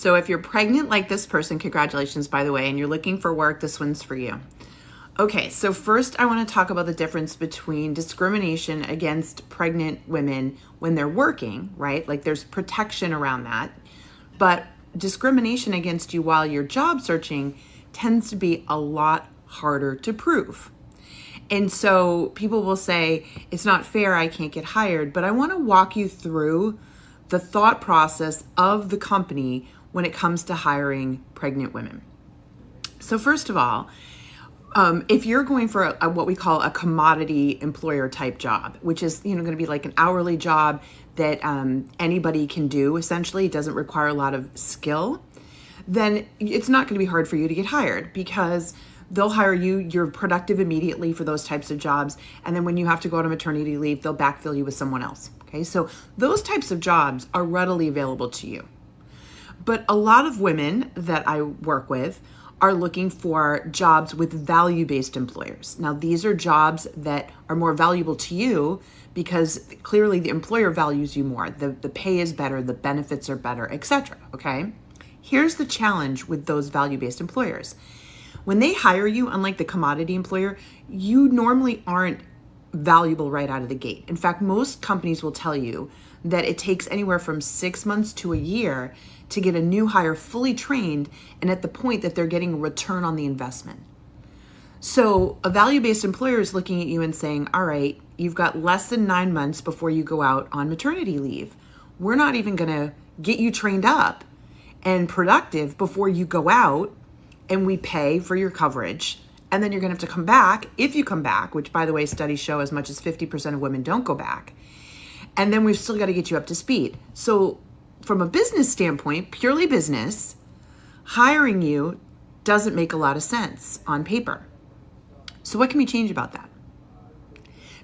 So if you're pregnant like this person, congratulations, by the way, and you're looking for work, this one's for you. Okay, so first I want to talk about the difference between discrimination against pregnant women when they're working, right? Like there's protection around that. But discrimination against you while you're job searching tends to be a lot harder to prove. And so people will say, it's not fair, I can't get hired. But I want to walk you through the thought process of the company when it comes to hiring pregnant women. So first of all, if you're going for what we call a commodity employer type job, which is going to be like an hourly job that anybody can do, essentially, it doesn't require a lot of skill, then it's not going to be hard for you to get hired because they'll hire you, you're productive immediately for those types of jobs, and then when you have to go on maternity leave, they'll backfill you with someone else. Okay, so those types of jobs are readily available to you. But a lot of women that I work with are looking for jobs with value-based employers. Now, these are jobs that are more valuable to you because clearly the employer values you more. The pay is better, the benefits are better, etc. Okay? Here's the challenge with those value-based employers. When they hire you, unlike the commodity employer, you normally aren't valuable right out of the gate. In fact, most companies will tell you that it takes anywhere from 6 months to a year to get a new hire fully trained and at the point that they're getting a return on the investment. So a value-based employer is looking at you and saying, all right, you've got less than 9 months before you go out on maternity leave. We're not even gonna get you trained up and productive before you go out, and we pay for your coverage. And then you're gonna have to come back, if you come back, which by the way, studies show as much as 50% of women don't go back. And then we've still gotta get you up to speed. So from a business standpoint, purely business, hiring you doesn't make a lot of sense on paper. So what can we change about that?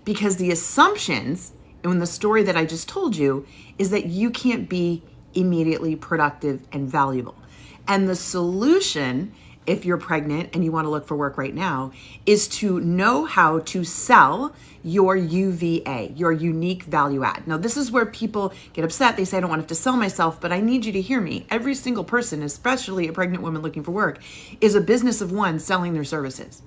Because the assumptions in the story that I just told you is that you can't be immediately productive and valuable. And the solution, if you're pregnant and you want to look for work right now, is to know how to sell your UVA, your unique value add. Now, this is where people get upset. They say, I don't want to have to sell myself, but I need you to hear me. Every single person, especially a pregnant woman looking for work, is a business of one selling their services.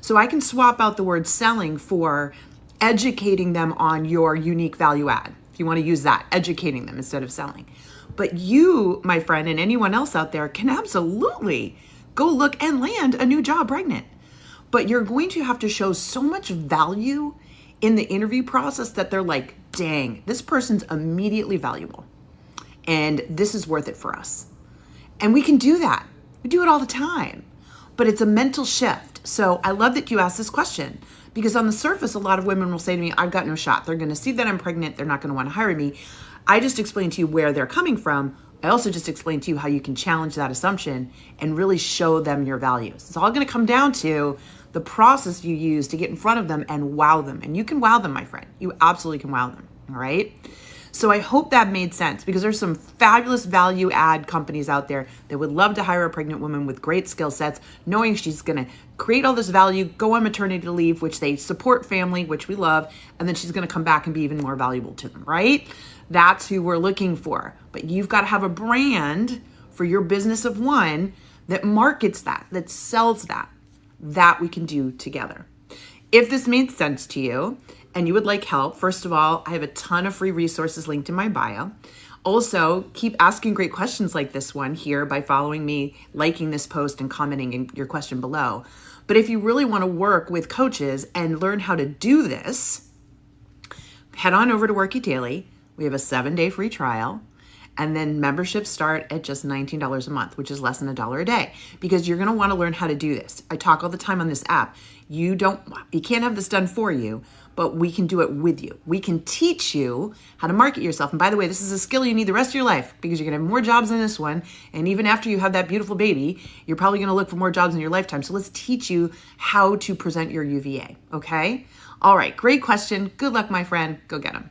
So I can swap out the word selling for educating them on your unique value add. If you want to use that, educating them instead of selling. But you, my friend, and anyone else out there can absolutely go look and land a new job pregnant. But you're going to have to show so much value in the interview process that they're like, dang, this person's immediately valuable. And this is worth it for us. And we can do that. We do it all the time. But it's a mental shift. So I love that you asked this question because on the surface, a lot of women will say to me, I've got no shot. They're going to see that I'm pregnant. They're not going to want to hire me. I just explained to you where they're coming from. I also just explained to you how you can challenge that assumption and really show them your values. It's all going to come down to the process you use to get in front of them and wow them. And you can wow them, my friend. You absolutely can wow them. All right. So I hope that made sense because there's some fabulous value add companies out there that would love to hire a pregnant woman with great skill sets, knowing she's going to create all this value, go on maternity leave, which they support family, which we love, and then she's going to come back and be even more valuable to them, right? That's who we're looking for. But you've got to have a brand for your business of one that markets that sells that we can do together. If this made sense to you and you would like help, first of all, I have a ton of free resources linked in my bio. Also, keep asking great questions like this one here by following me, liking this post, and commenting in your question below. But if you really want to work with coaches and learn how to do this, head on over to Workie Daily. We have a 7-day free trial. And then memberships start at just $19 a month, which is less than $1 a day, because you're going to want to learn how to do this. I talk all the time on this app. You can't have this done for you, but we can do it with you. We can teach you how to market yourself. And by the way, this is a skill you need the rest of your life because you're going to have more jobs than this one. And even after you have that beautiful baby, you're probably going to look for more jobs in your lifetime. So let's teach you how to present your UVA. Okay. All right. Great question. Good luck, my friend. Go get them.